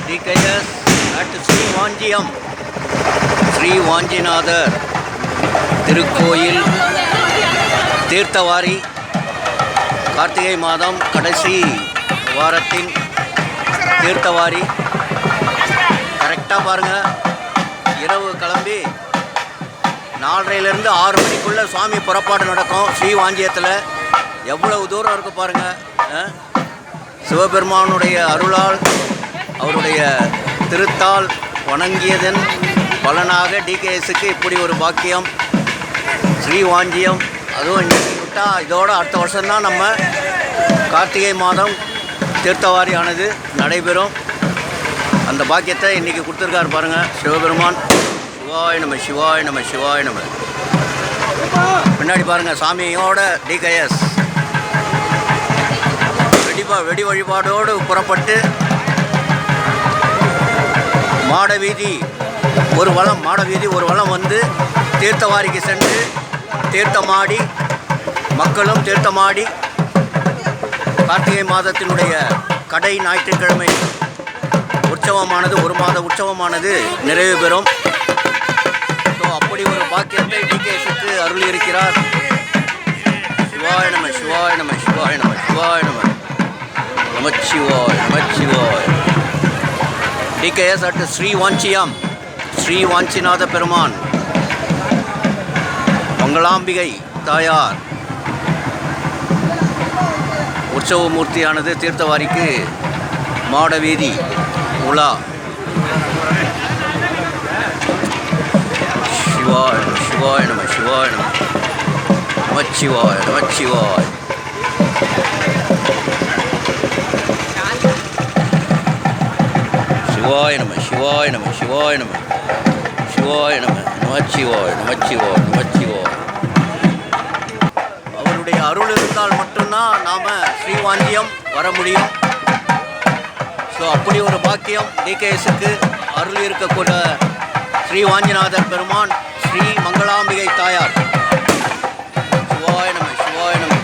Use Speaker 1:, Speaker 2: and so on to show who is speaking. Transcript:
Speaker 1: DKS at Sri Vanjiyam, Sri Vanjinathar திருக்கோயில் தீர்த்தவாரி கார்த்திகை மாதம் கடைசி வாரத்தின் தீர்த்தவாரி. கரெக்டாக பாருங்கள், இரவு கிளம்பி 4:30லேருந்து 6 மணிக்குள்ளே சுவாமி புறப்பாடு நடக்கும். ஸ்ரீ வாஞ்சியத்தில் எவ்வளவு தூரம் இருக்குது பாருங்கள். சிவபெருமானுடைய அருளால் அவருடைய திருத்தால் வணங்கியதன் பலனாக டிகேஎஸ்க்கு இப்படி ஒரு பாக்கியம். ஸ்ரீ வாஞ்சியம் அதுவும் இன்றைக்கி விட்டால் இதோட அடுத்த வருஷம்தான் நம்ம கார்த்திகை மாதம் தீர்த்தவாரியானது நடைபெறும். அந்த பாக்கியத்தை இன்றைக்கி கொடுத்துருக்காரு பாருங்கள் சிவபெருமான். சிவாய நம சிவாய நம சிவாய நம. பின்னாடி பாருங்கள் சாமியோட டிகேஎஸ் வெடி வழிபாடோடு புறப்பட்டு மாடவீதி ஒரு வளம் வந்து தீர்த்தவாரிக்கு சென்று தீர்த்தமாடி மக்களும் தீர்த்தமாடி கார்த்திகை மாதத்தினுடைய கடை ஞாயிற்றுக்கிழமை உற்சவமானது ஒரு மாத உற்சவமானது நிறைவு பெறும். ஸோ அப்படி ஒரு பாக்கியத்தை டிகேஎஸ்க்கு அருள் இருக்கிறார். சிவாய நம சிவாய நம சிவாய நம சிவாய நம நமச்சிவாய நமச்சிவாய. DKS at Sri Vanjiyam, Sri Vanjinath பெருமான் மங்களாம்பிகை தாயார் உற்சவமூர்த்தியானது தீர்த்தவாரிக்கு மாடவீதி உலா. சிவாய சிவாய நம சிவாய நம நமச்சிவாய நமச்சிவாய. சிவாய நம சிவாய நம சிவாய நம சிவாய நம நமச்சிவாய நமச்சிவாய நமச்சிவாய. அவருடைய அருள் இருந்தால் மட்டும்தான் நாம் ஸ்ரீவாஞ்சியம் வர முடியும். ஸோ அப்படி ஒரு பாக்கியம் டிகேஎஸ்க்கு அருள் இருக்கக்கூடிய ஸ்ரீ வாஞ்சிநாதர் பெருமான், ஸ்ரீ மங்களாம்பிகை தாயார். சிவாய நம சிவாய நம